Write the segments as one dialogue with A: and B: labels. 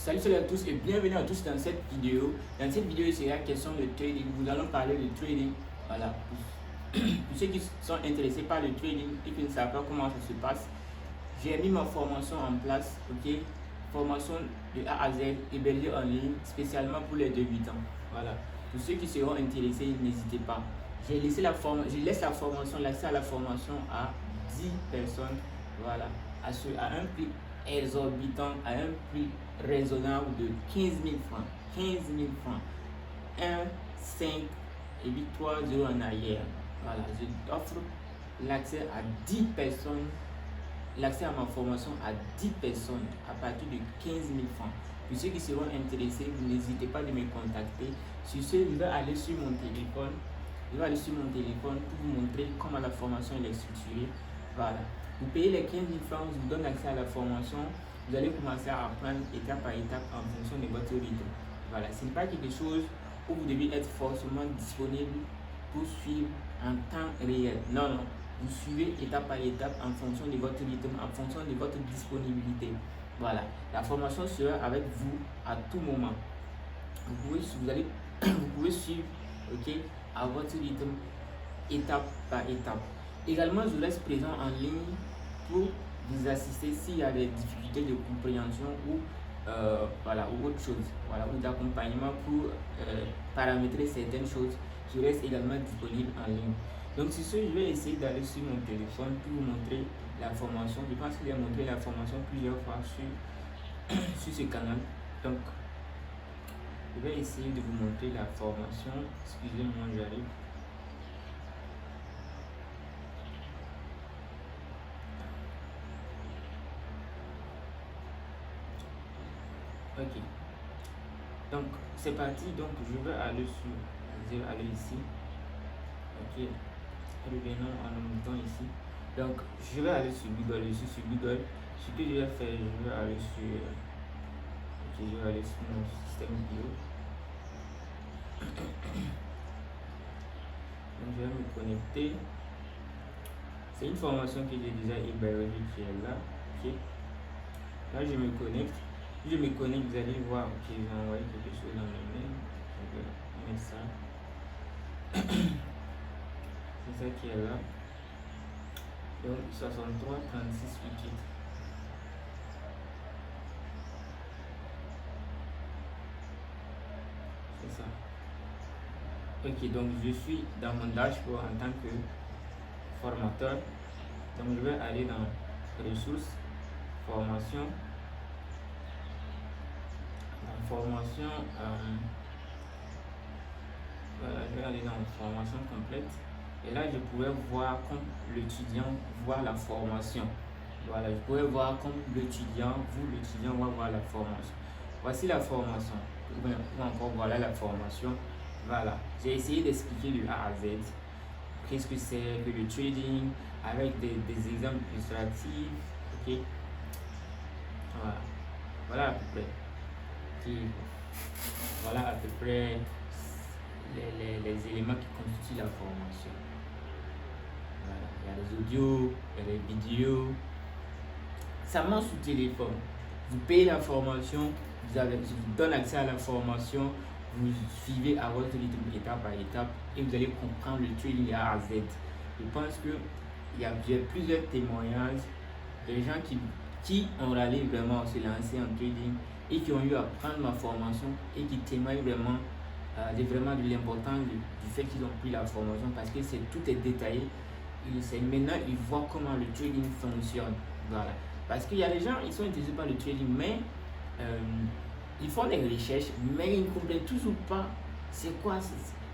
A: Salut à tous et bienvenue à tous dans cette vidéo. Dans cette vidéo, il sera question de trading. Nous allons parler de trading. Voilà. Pour ceux qui sont intéressés par le trading et qui ne savent pas comment ça se passe, j'ai mis ma formation en place. Ok, formation de A à Z hébergée en ligne spécialement pour les débutants. Voilà. Pour ceux qui seront intéressés, n'hésitez pas. Je laisse la formation, l'accès à la formation à 10 personnes. Voilà. À un prix exorbitant, à un prix raisonnable de 15 000 francs. 15 000 francs. 1, 5 et 8, 3, 0 en arrière. Voilà, je offre l'accès à 10 personnes, l'accès à ma formation à 10 personnes à partir de 15 000 francs. Pour ceux qui seront intéressés, vous n'hésitez pas de me contacter. Sur ce, je vais aller sur mon téléphone. pour vous montrer comment la formation est structurée. Voilà. Vous payez les 15 000 francs, je vous donne accès à la formation. Vous allez commencer à apprendre étape par étape en fonction de votre rythme. Voilà, ce n'est pas quelque chose où vous devez être forcément disponible pour suivre en temps réel. Non, non. Vous suivez étape par étape en fonction de votre rythme, en fonction de votre disponibilité. Voilà, la formation sera avec vous à tout moment. Vous pouvez suivre, ok, à votre rythme, étape par étape. Également, je reste présent en ligne pour vous assister s'il y a des difficultés de compréhension ou ou autre chose, voilà, ou d'accompagnement pour paramétrer certaines choses. Je reste également disponible en ligne. Donc sur ce, je vais essayer d'aller sur mon téléphone pour vous montrer la formation. Je pense que j'ai montré la formation plusieurs fois sur ce canal. Donc je vais essayer de vous montrer la formation. Excusez-moi, j'arrive. Ok, donc c'est parti. Donc je vais aller ici. Ok, revenons à nos moutons ici. Donc je vais aller sur Google. Je suis sur Google. Ce que je vais faire, je vais aller sur mon système vidéo. Donc je vais me connecter. C'est une formation que j'ai déjà hébergée qui est là. Ok, là je me connecte. Je me connecte, vous allez voir, ok, j'ai envoyé quelque chose dans le mail. Je vais mettre ça. C'est ça qui est là. Donc 63 36 8. C'est ça. Ok, donc je suis dans mon dashboard en tant que formateur. Donc je vais aller dans ressources, formation. Voilà, je vais aller dans formation complète et là je pourrais voir comme l'étudiant voit la formation. Voilà, je pourrais voir comme l'étudiant va voir la formation. Voici la formation, ou encore voilà la formation. Voilà, j'ai essayé d'expliquer de A à Z qu'est-ce que c'est que le trading avec des exemples illustratifs. Ok, voilà à peu près. Voilà à peu près les éléments qui constituent la formation. Voilà. Il y a les audios, il y a les vidéos. Ça marche sur téléphone. Vous payez la formation, je vous donne accès à la formation, vous suivez à votre rythme étape par étape et vous allez comprendre le trading A à Z. Je pense que il y a plusieurs témoignages de gens qui ont râlé vraiment se lancer en trading et qui ont eu à prendre ma formation et qui témoignent vraiment de l'importance du fait qu'ils ont pris la formation parce que tout est détaillé. Maintenant, ils voient comment le trading fonctionne. Voilà. Parce qu'il y a des gens, ils sont intéressés par le trading, mais ils font des recherches, mais ils ne comprennent toujours pas c'est quoi.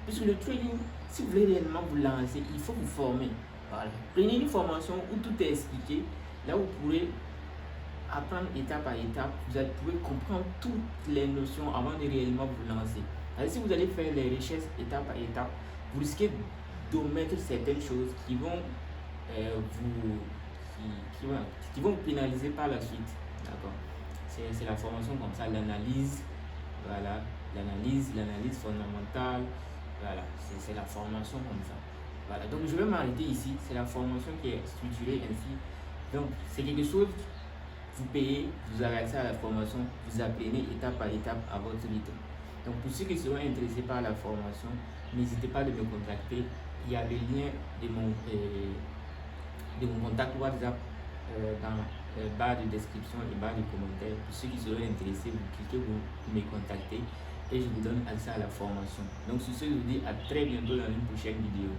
A: Puisque le trading, si vous voulez réellement vous lancer, il faut vous former. Voilà. Prenez une formation où tout est expliqué. Là, vous pourrez apprendre étape par étape. Vous pouvez comprendre toutes les notions avant de réellement vous lancer. Alors, si vous allez faire les recherches étape par étape, vous risquez d'omettre certaines choses qui vont vous pénaliser par la suite. D'accord. C'est la formation comme ça, l'analyse. Voilà, l'analyse fondamentale. Voilà, c'est la formation comme ça. Voilà, donc je vais m'arrêter ici. C'est la formation qui est structurée ainsi. Donc c'est quelque chose vous payez, vous avez accès à la formation, vous apprenez étape par étape à votre rythme. Donc pour ceux qui seront intéressés par la formation, n'hésitez pas de me contacter. Il y a le lien de mon contact WhatsApp dans la barre de description et barre de commentaires. Pour ceux qui seront intéressés, vous cliquez, vous me contactez et je vous donne accès à la formation. Donc sur ce, je vous dis à très bientôt dans une prochaine vidéo.